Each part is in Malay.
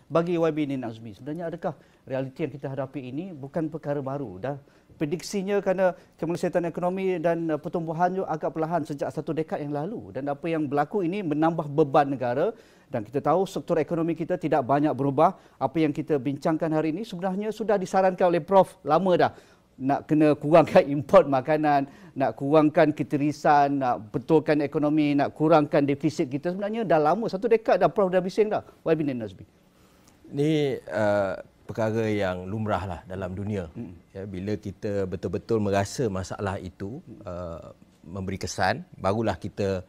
Bagi YB Nin Azmi, sebenarnya adakah realiti yang kita hadapi ini bukan perkara baru? Dah prediksinya kerana kemelesatan ekonomi dan pertumbuhannya agak perlahan sejak satu dekad yang lalu. Dan apa yang berlaku ini menambah beban negara dan kita tahu struktur ekonomi kita tidak banyak berubah. Apa yang kita bincangkan hari ini sebenarnya sudah disarankan oleh Prof lama dah. Nak kena kurangkan import makanan, nak kurangkan ketirisan, nak betulkan ekonomi, nak kurangkan defisit kita. Sebenarnya dah lama, satu dekad dah Prof dah bising dah. YB Nin Azmi. Ini perkara yang lumrah lah dalam dunia. Ya, bila kita betul-betul merasa masalah itu memberi kesan, barulah kita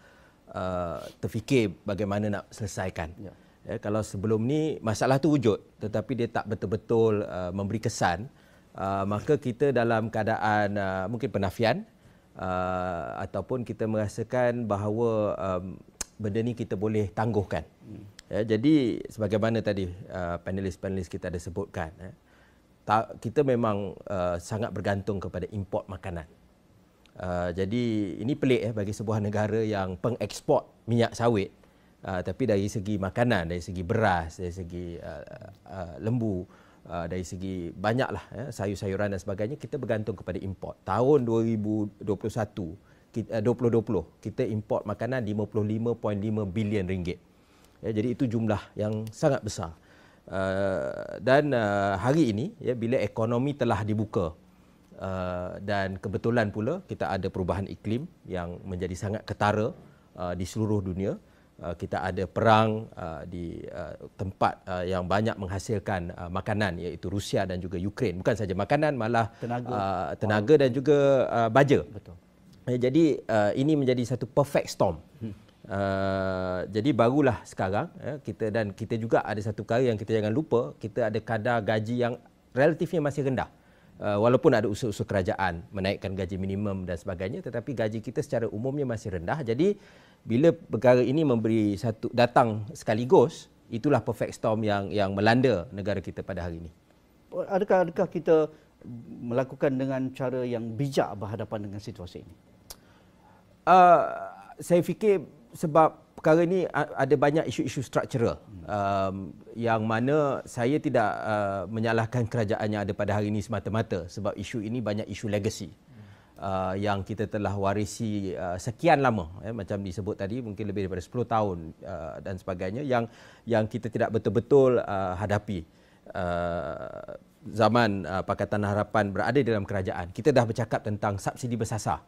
terfikir bagaimana nak selesaikan. Ya. Ya, kalau sebelum ni masalah tu wujud tetapi dia tak betul-betul memberi kesan, maka kita dalam keadaan mungkin penafian ataupun kita merasakan bahawa benda ni kita boleh tangguhkan. Ya, jadi sebagaimana tadi panelis-panelis kita ada sebutkan, kita memang sangat bergantung kepada import makanan. Jadi ini pelik bagi sebuah negara yang pengeksport minyak sawit, tapi dari segi makanan, dari segi beras, dari segi lembu, dari segi banyaklah sayur-sayuran dan sebagainya, kita bergantung kepada import. Tahun 2020 kita import makanan 55.5 bilion ringgit. Ya, jadi itu jumlah yang sangat besar. Dan hari ini ya, bila ekonomi telah dibuka dan kebetulan pula kita ada perubahan iklim yang menjadi sangat ketara di seluruh dunia. Kita ada perang di tempat yang banyak menghasilkan makanan, iaitu Rusia dan juga Ukraine. Bukan saja makanan, malah tenaga dan juga baja. Betul. Jadi ini menjadi satu perfect storm. Jadi barulah sekarang kita juga ada satu perkara yang kita jangan lupa, kita ada kadar gaji yang relatifnya masih rendah. Walaupun ada usul-usul kerajaan menaikkan gaji minimum dan sebagainya, tetapi gaji kita secara umumnya masih rendah. Jadi bila perkara ini datang sekaligus, itulah perfect storm yang melanda negara kita pada hari ini. Adakah kita melakukan dengan cara yang bijak berhadapan dengan situasi ini? Saya fikir sebab perkara ini ada banyak isu-isu struktural yang mana saya tidak menyalahkan kerajaan yang ada pada hari ini semata-mata, sebab isu ini banyak isu legacy yang kita telah warisi sekian lama, macam disebut tadi mungkin lebih daripada 10 tahun dan sebagainya, yang kita tidak betul-betul hadapi. Zaman Pakatan Harapan berada dalam kerajaan, kita dah bercakap tentang subsidi bersasar.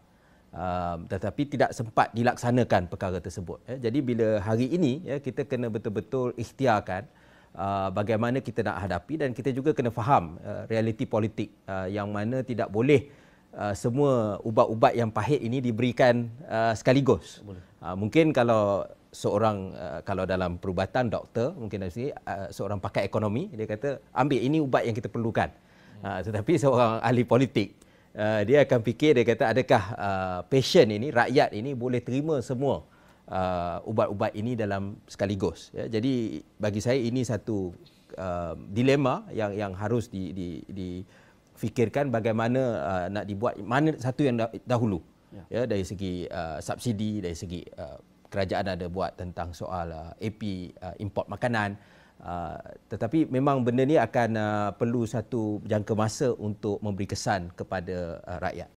Tetapi tidak sempat dilaksanakan perkara tersebut. Jadi bila hari ini kita kena betul-betul ikhtiarkan bagaimana kita nak hadapi, dan kita juga kena faham realiti politik yang mana tidak boleh semua ubat-ubat yang pahit ini diberikan sekaligus. Mungkin kalau seorang kalau dalam perubatan doktor, mungkin seorang pakar ekonomi, dia kata ambil ini ubat yang kita perlukan. Tetapi seorang ahli politik, dia akan fikir, dia kata adakah patient ini, rakyat ini boleh terima semua ubat-ubat ini dalam sekaligus. Ya, jadi bagi saya ini satu dilema yang harus difikirkan bagaimana nak dibuat, mana satu yang dahulu. Ya, dari segi subsidi, dari segi kerajaan ada buat tentang soal AP import makanan. Tetapi memang benda ni akan perlu satu jangka masa untuk memberi kesan kepada rakyat.